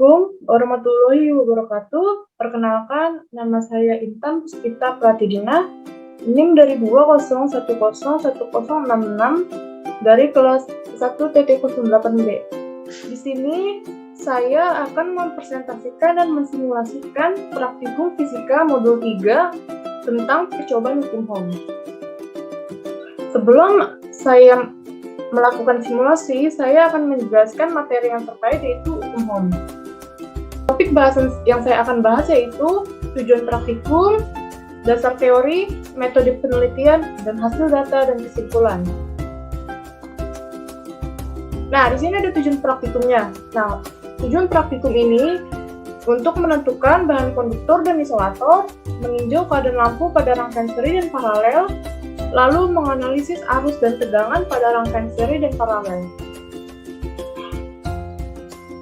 Assalamualaikum warahmatullahi wabarakatuh. Perkenalkan, nama saya Intan Puspita Pratidina, NIM dari 201010166 dari kelas 1T08B. Di sini saya akan mempresentasikan dan mensimulasikan praktikum fisika modul 3 tentang percobaan hukum Ohm. Sebelum saya melakukan simulasi, saya akan menjelaskan materi yang terkait yaitu hukum Ohm. Topik bahasan yang saya akan bahas yaitu tujuan praktikum, dasar teori, metode penelitian, dan hasil data dan kesimpulan. Nah, di sini ada tujuan praktikumnya. Nah, tujuan praktikum ini untuk menentukan bahan konduktor dan isolator, meninjau keadaan lampu pada rangkaian seri dan paralel, lalu menganalisis arus dan tegangan pada rangkaian seri dan paralel.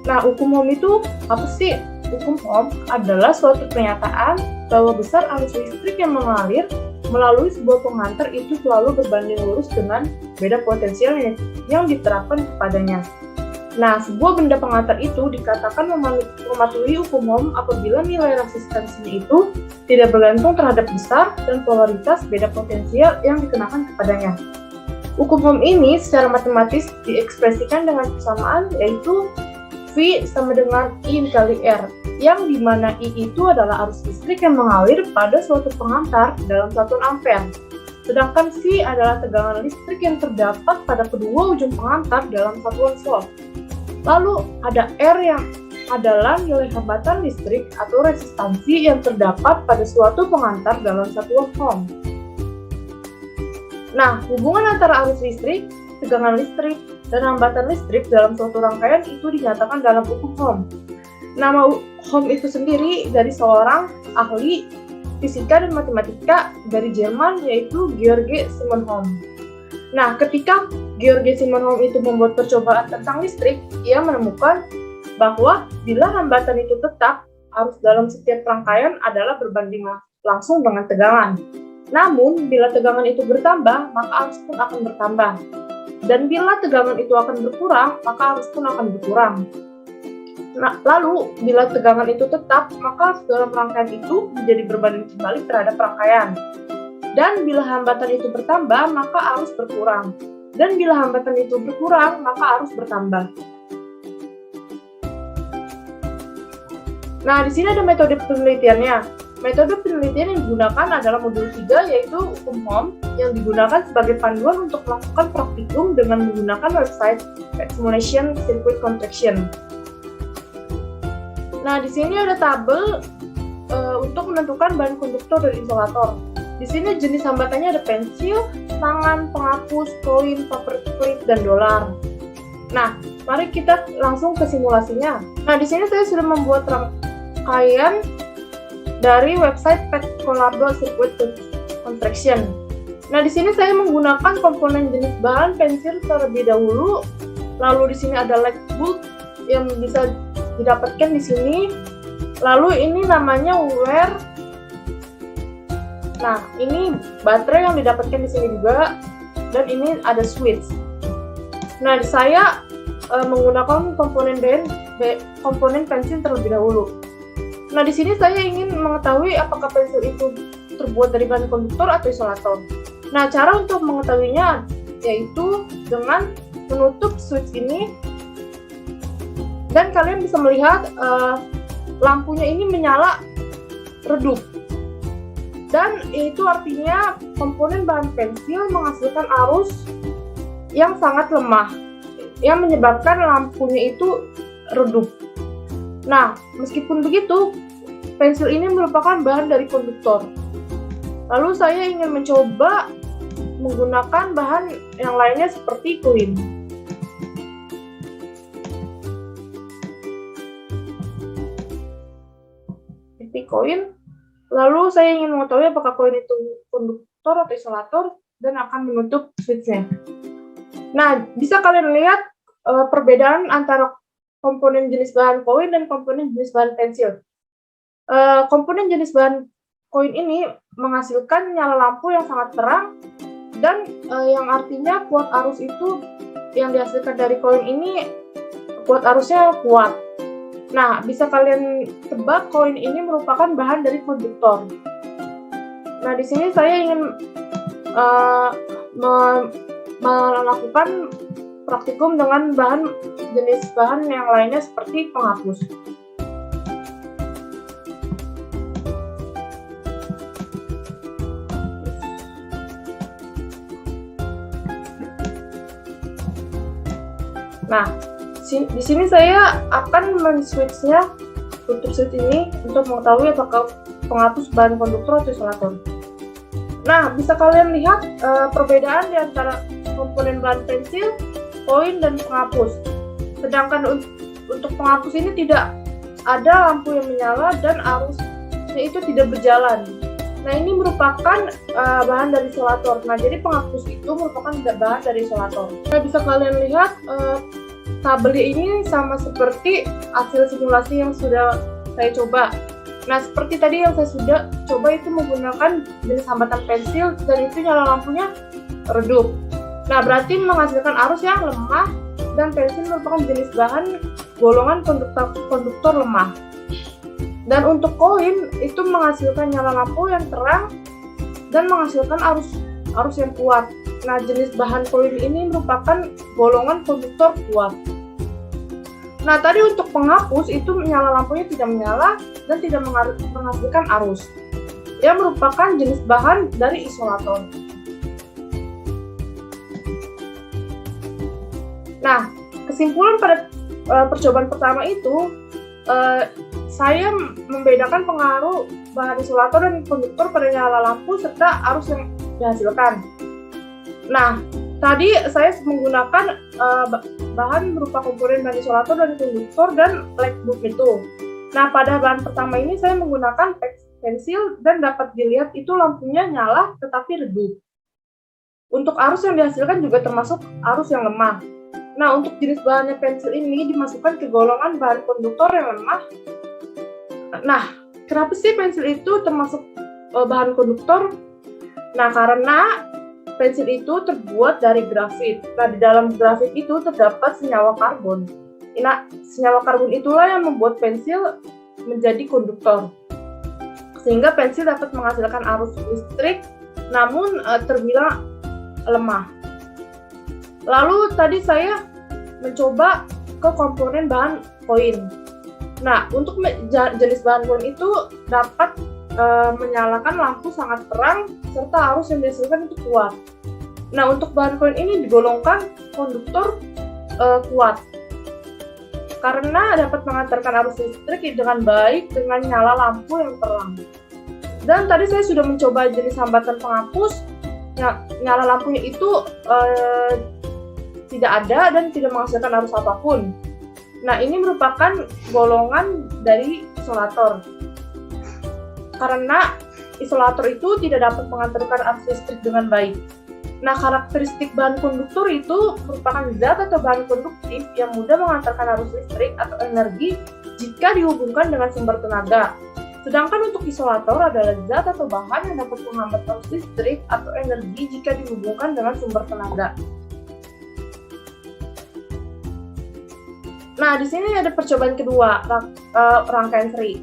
Nah, hukum Ohm itu apa sih? Hukum Ohm adalah suatu pernyataan bahwa besar arus listrik yang mengalir melalui sebuah pengantar itu selalu berbanding lurus dengan beda potensial yang diterapkan kepadanya. Nah, sebuah benda pengantar itu dikatakan mematuhi hukum Ohm apabila nilai resistansinya itu tidak bergantung terhadap besar dan polaritas beda potensial yang dikenakan kepadanya. Hukum Ohm ini secara matematis diekspresikan dengan persamaan yaitu V sama dengan I kali R, yang dimana I itu adalah arus listrik yang mengalir pada suatu pengantar dalam satuan ampere. Sedangkan V adalah tegangan listrik yang terdapat pada kedua ujung pengantar dalam satuan volt. Lalu ada R yang adalah nilai hambatan listrik atau resistansi yang terdapat pada suatu pengantar dalam satuan Ohm. Nah, hubungan antara arus listrik, tegangan listrik, dan hambatan listrik dalam suatu rangkaian itu dinyatakan dalam hukum Ohm. Nama Ohm itu sendiri dari seorang ahli fisika dan matematika dari Jerman yaitu Georg Siemens Ohm. Nah, ketika Georg Siemens Ohm itu membuat percobaan tentang listrik, ia menemukan bahwa bila hambatan itu tetap, arus dalam setiap rangkaian adalah berbanding langsung dengan tegangan. Namun, bila tegangan itu bertambah, maka arus pun akan bertambah. Dan bila tegangan itu akan berkurang, maka arus pun akan berkurang. Nah, lalu, bila tegangan itu tetap, maka arus dalam rangkaian itu menjadi berbanding terbalik terhadap rangkaian. Dan bila hambatan itu bertambah, maka arus berkurang. Dan bila hambatan itu berkurang, maka arus bertambah. Nah, di sini ada metode penelitiannya. Metode penelitian yang digunakan adalah modul 3 yaitu hukum Ohm yang digunakan sebagai panduan untuk melakukan praktikum dengan menggunakan website Simulation Circuit Contraction. Nah, di sini ada tabel untuk menentukan bahan konduktor dan isolator. Di sini jenis hambatannya ada pensil, tangan, penghapus, koin, paper clip, dan dolar. Nah, mari kita langsung ke simulasinya. Nah, di sini saya sudah membuat rangkaian dari website Colorado Circuit Contraction. Nah, di sini saya menggunakan komponen jenis bahan pensil terlebih dahulu. Lalu di sini ada light bulb yang bisa didapatkan di sini. Lalu ini namanya wire. Nah, ini baterai yang didapatkan di sini juga, dan ini ada switch. Nah, saya menggunakan komponen pensil terlebih dahulu. Nah, di sini saya ingin mengetahui apakah pensil itu terbuat dari bahan konduktor atau isolator. Nah, cara untuk mengetahuinya yaitu dengan menutup switch ini, dan kalian bisa melihat lampunya ini menyala redup. Dan itu artinya komponen bahan pensil menghasilkan arus yang sangat lemah, yang menyebabkan lampunya itu redup. Nah, meskipun begitu, pensil ini merupakan bahan dari konduktor. Lalu saya ingin mencoba menggunakan bahan yang lainnya seperti koin. Seperti koin. Lalu saya ingin mengetahui apakah koin itu konduktor atau isolator dan akan menutup switch-nya. Nah, bisa kalian lihat perbedaan antara komponen jenis bahan koin dan komponen jenis bahan pensil. Komponen jenis bahan koin ini menghasilkan nyala lampu yang sangat terang dan yang artinya kuat arus itu yang dihasilkan dari koin ini kuat arusnya kuat. Nah, bisa kalian tebak koin ini merupakan bahan dari konduktor. Nah, di sini saya ingin melakukan praktikum dengan jenis bahan yang lainnya seperti penghapus. Nah, di sini saya akan men-switch-nya tutup switch ini untuk mengetahui apakah penghapus bahan konduktor atau isolator. Nah, bisa kalian lihat perbedaan di antara komponen bahan pensil, koin, dan penghapus. Sedangkan untuk penghapus ini tidak ada lampu yang menyala dan arusnya itu tidak berjalan. Nah, ini merupakan bahan dari isolator. Nah, jadi penghapus itu merupakan bahan dari isolator. Nah, bisa kalian lihat tabel ini sama seperti hasil simulasi yang sudah saya coba. Nah, seperti tadi yang saya sudah coba itu menggunakan jenis hambatan pensil dan itu nyala lampunya redup. Nah, berarti menghasilkan arus yang lemah dan pensil merupakan jenis bahan golongan konduktor lemah. Dan untuk koin itu menghasilkan nyala lampu yang terang dan menghasilkan arus yang kuat. Nah, jenis bahan koin ini merupakan golongan konduktor kuat. Nah, tadi untuk penghapus itu nyala lampunya tidak menyala dan tidak menghasilkan arus, yang merupakan jenis bahan dari isolator. Nah, kesimpulan pada percobaan pertama itu, saya membedakan pengaruh bahan isolator dan konduktor pada nyala lampu serta arus yang dihasilkan. Nah, tadi saya menggunakan bahan berupa komponen bahan isolator dan konduktor dan lightbulb itu. Nah, pada bahan pertama ini saya menggunakan pensil dan dapat dilihat itu lampunya nyala tetapi redup. Untuk arus yang dihasilkan juga termasuk arus yang lemah. Nah, untuk jenis bahannya pensil ini dimasukkan ke golongan bahan konduktor yang lemah. Nah, kenapa sih pensil itu termasuk bahan konduktor? Nah, karena pensil itu terbuat dari grafit. Nah, di dalam grafit itu terdapat senyawa karbon. Nah, senyawa karbon itulah yang membuat pensil menjadi konduktor. Sehingga pensil dapat menghasilkan arus listrik, namun terbilang lemah. Lalu tadi saya mencoba ke komponen bahan koin. Nah, untuk jenis bahan koin itu dapat menyalakan lampu sangat terang serta arus yang dihasilkan itu kuat. Nah, untuk bahan koin ini digolongkan konduktor kuat karena dapat mengantarkan arus listrik dengan baik dengan nyala lampu yang terang. Dan tadi saya sudah mencoba jenis hambatan penghapus, nyala lampunya itu tidak ada dan tidak menghasilkan arus apapun. Nah, ini merupakan golongan dari isolator. Karena isolator itu tidak dapat mengantarkan arus listrik dengan baik. Nah, karakteristik bahan konduktor itu merupakan zat atau bahan konduktif yang mudah mengantarkan arus listrik atau energi jika dihubungkan dengan sumber tenaga. Sedangkan untuk isolator adalah zat atau bahan yang dapat menghambat arus listrik atau energi jika dihubungkan dengan sumber tenaga. Nah, di sini ada percobaan kedua, rangkaian seri.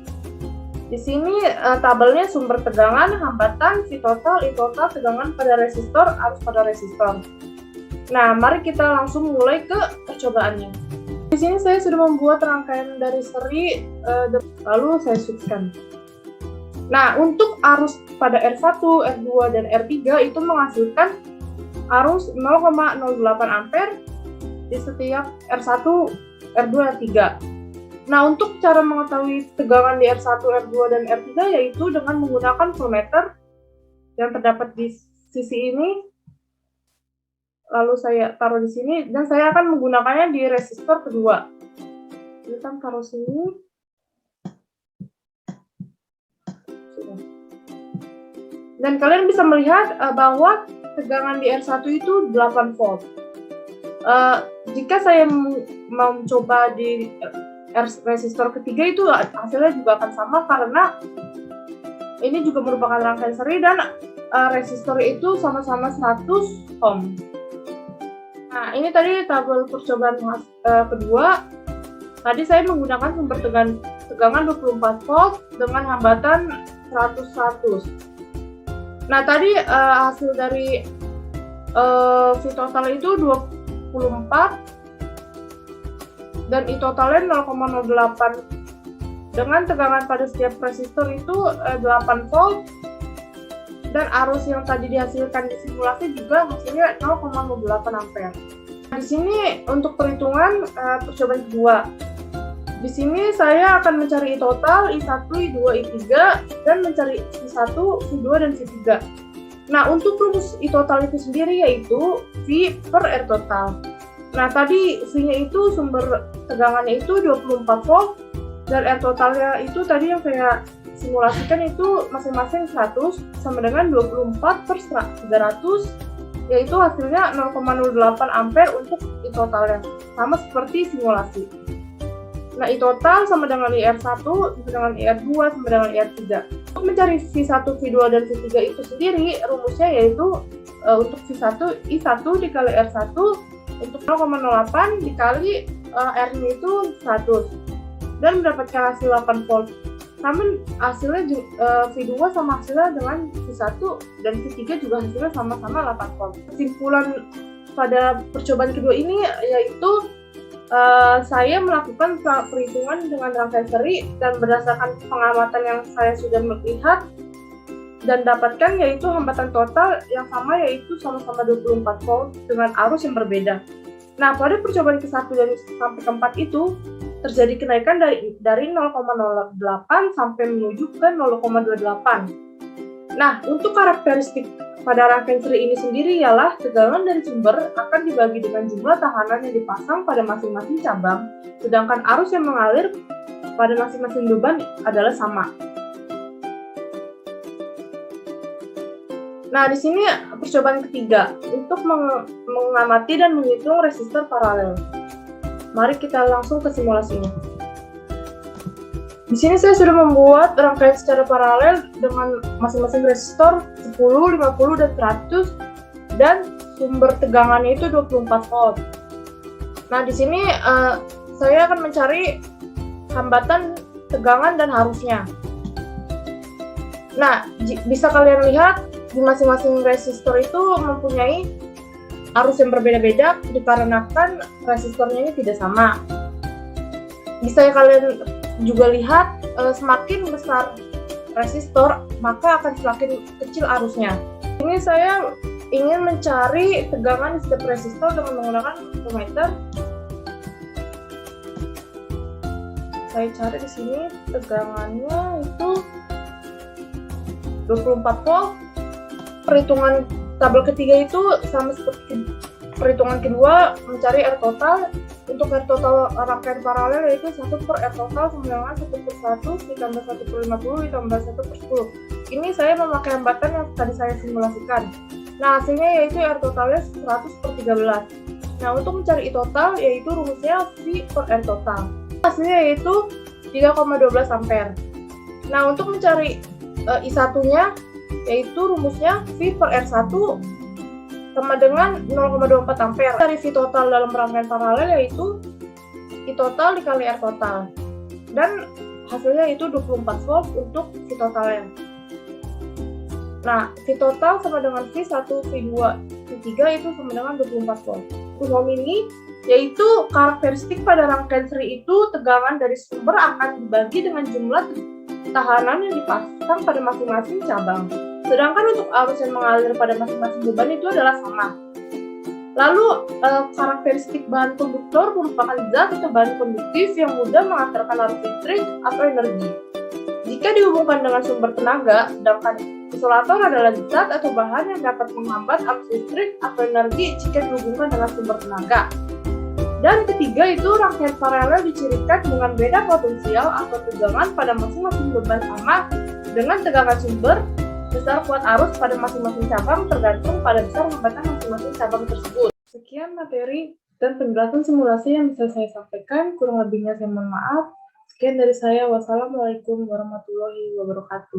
Di sini tabelnya sumber tegangan, hambatan, V total, I total, tegangan pada resistor, arus pada resistor. Nah, mari kita langsung mulai ke percobaannya. Di sini saya sudah membuat rangkaian dari seri, lalu saya switchkan. Nah, untuk arus pada R1, R2, dan R3 itu menghasilkan arus 0,08 ampere di setiap R1, R2, R3. Nah, untuk cara mengetahui tegangan di R1, R2, dan R3 yaitu dengan menggunakan voltmeter yang terdapat di sisi ini. Lalu saya taruh di sini dan saya akan menggunakannya di resistor kedua. Kita taruh sini. Dan kalian bisa melihat bahwa tegangan di R1 itu 8 volt. Jika saya mau coba di resistor ketiga itu hasilnya juga akan sama karena ini juga merupakan rangkaian seri dan resistor itu sama-sama 100 ohm. Nah, ini tadi tabel percobaan kedua. Tadi saya menggunakan sumber tegangan 24 volt dengan hambatan 100. Nah, tadi hasil dari V total itu 24 dan I totalnya 0,08 dengan tegangan pada setiap resistor itu 8 volt dan arus yang tadi dihasilkan di simulasi juga hasilnya 0,08 ampere. Di sini untuk perhitungan percobaan kedua. Di sini saya akan mencari I total, I1, I2, I3 dan mencari I1, I2 dan I3. Nah, untuk rumus I total itu sendiri yaitu V per R total. Nah, tadi V-nya itu sumber tegangannya itu 24 volt dan R totalnya itu tadi yang saya simulasikan itu masing-masing 100 sama dengan 24 per 300, yaitu hasilnya 0,08 ampere untuk I totalnya, sama seperti simulasi. Nah, I total sama dengan IR1, sama dengan IR2, sama dengan IR3. Untuk mencari V1, V2, dan V3 itu sendiri, rumusnya yaitu untuk V1, I1 dikali R1 untuk 0,08 dikali R-nya itu 100 dan mendapatkan hasil 8 volt. Namun hasilnya V2 sama hasilnya dengan V1 dan V3 juga hasilnya sama-sama 8 volt. Kesimpulan pada percobaan kedua ini yaitu saya melakukan perhitungan dengan rangkaian seri dan berdasarkan pengamatan yang saya sudah melihat dan dapatkan yaitu hambatan total yang sama yaitu sama-sama 24 volt dengan arus yang berbeda. Nah, pada percobaan ke-1 dan sampai ke-4 itu terjadi kenaikan dari 0,08 sampai menuju ke 0,28. Nah, untuk karakteristik pada rangkaian seri ini sendiri ialah tegangan dari sumber akan dibagi dengan jumlah tahanan yang dipasang pada masing-masing cabang, sedangkan arus yang mengalir pada masing-masing beban adalah sama. Nah, di sini percobaan ketiga untuk mengamati dan menghitung resistor paralel. Mari kita langsung ke simulasinya. Di sini saya sudah membuat rangkaian secara paralel dengan masing-masing resistor 10, 50, dan 100 dan sumber tegangannya itu 24 volt. Nah, di sini saya akan mencari hambatan tegangan dan arusnya. Nah, bisa kalian lihat di masing-masing resistor itu mempunyai arus yang berbeda-beda dikarenakan resistornya ini tidak sama. Bisa kalian juga lihat semakin besar resistor maka akan semakin kecil arusnya. Ini saya ingin mencari tegangan di setiap resistor dengan menggunakan voltmeter. Saya cari di sini tegangannya itu 24 volt. Perhitungan tabel ketiga itu sama seperti perhitungan kedua, mencari R total. Untuk R total rangkaian paralel yaitu 1 per R total sama dengan 1 per 100 ditambah 1 per 50 ditambah 1 per 10. Ini saya memakai hambatan yang tadi saya simulasikan. Nah, hasilnya yaitu R totalnya 100 per 13. Nah, untuk mencari I total yaitu rumusnya V per R total. Hasilnya yaitu 3,12 ampere. Nah, untuk mencari I1-nya yaitu rumusnya V per R1 sama dengan 0,24 ampere. Dari V total dalam rangkaian paralel yaitu I total dikali R total. Dan hasilnya itu 24 volt untuk V totalnya. Nah, V total sama dengan V1, V2, V3 itu sama dengan 24 volt. Umum ini yaitu karakteristik pada rangkaian seri itu tegangan dari sumber akan dibagi dengan jumlah tahanan yang dipasang pada masing-masing cabang. Sedangkan untuk arus yang mengalir pada masing-masing beban itu adalah sama. Lalu karakteristik bahan konduktor merupakan zat atau bahan konduktif yang mudah mengantarkan arus listrik atau energi. Jika dihubungkan dengan sumber tenaga, sedangkan isolator adalah zat atau bahan yang dapat menghambat arus listrik atau energi jika dihubungkan dengan sumber tenaga. Dan ketiga itu rangkaian paralel dicirikan dengan beda potensial atau tegangan pada masing-masing beban sama dengan tegangan sumber, besar kuat arus pada masing-masing cabang tergantung pada besar hambatan masing-masing cabang tersebut. Sekian materi dan penjelasan simulasi yang bisa saya sampaikan, kurang lebihnya saya mohon maaf. Sekian dari saya, wassalamualaikum warahmatullahi wabarakatuh.